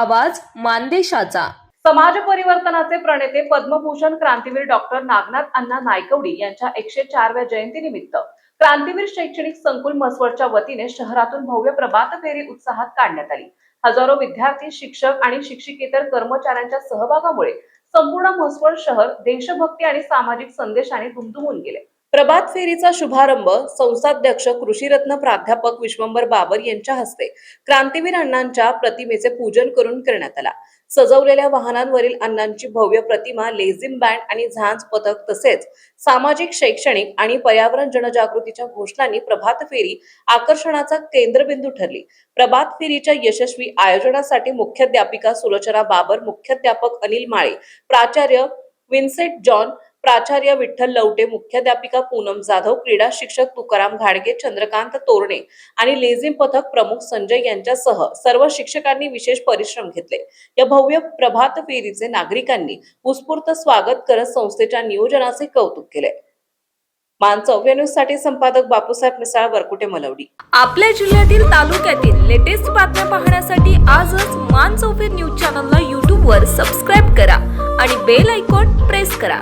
आवाज मानदेशाचा। समाज परिवर्तनाचे प्रणेते पद्मभूषण क्रांतीवीर डॉक्टर नागनाथ अण्णा नायकवडी यांच्या 104व्या जयंतीनिमित्त क्रांतीवीर शैक्षणिक संकुल म्हसवडच्या वतीने शहरातून भव्य प्रभात फेरी उत्साहात काढण्यात आली। हजारो विद्यार्थी, शिक्षक आणि शिक्षकेतर कर्मचाऱ्यांच्या सहभागामुळे संपूर्ण म्हसवड शहर देशभक्ती आणि सामाजिक संदेशाने दुमदुमून गेले। प्रभात फेरीचा शुभारंभ संस्थाध्यक्ष कृषीरत्न प्राध्यापक विश्वंभर बाबर यांच्या हस्ते क्रांतीवीर अण्णांच्या प्रतिमेचे पूजन करून करण्यात आला। सजवलेल्या वाहनांवरील अण्णांची भव्य प्रतिमा, लेझिम बँड आणि झांज पथक तसेच सामाजिक, शैक्षणिक आणि पर्यावरण जनजागृतीच्या घोषणांनी प्रभात फेरी आकर्षणाचा केंद्रबिंदू ठरली। प्रभात फेरीच्या यशस्वी आयोजनासाठी मुख्याध्यापिका सुलोचना बाबर, मुख्याध्यापक अनिल माळे, प्राचार्य विन्सेंट जॉन, प्राचार्य विठ्ठल लवटे, मुख्याध्यापिका पूनम जाधव, क्रीडा शिक्षक तुकाराम घाडगे, चंद्रकांत तोरणे आणि लेझिम पथक प्रमुख संजय यांच्यासह सर्व शिक्षकांनी विशेष परिश्रम घेतले। या भव्य प्रभात फेरीचे नागरिकांनी उत्स्फूर्त स्वागत करत संस्थेच्या नियोजनाचे कौतुक केले। मानचौफे न्यूज साठी संपादक बापूसाहेब मिसाळ, वरकुटे, मलवडी। आपल्या जिल्ह्यातील, तालुक्यातील लेटेस्ट बातम्या पाहण्यासाठी आजच मानचौफे न्यूज चॅनलला YouTube वर सबस्क्राइब करा आणि बेल आयकॉन प्रेस करा।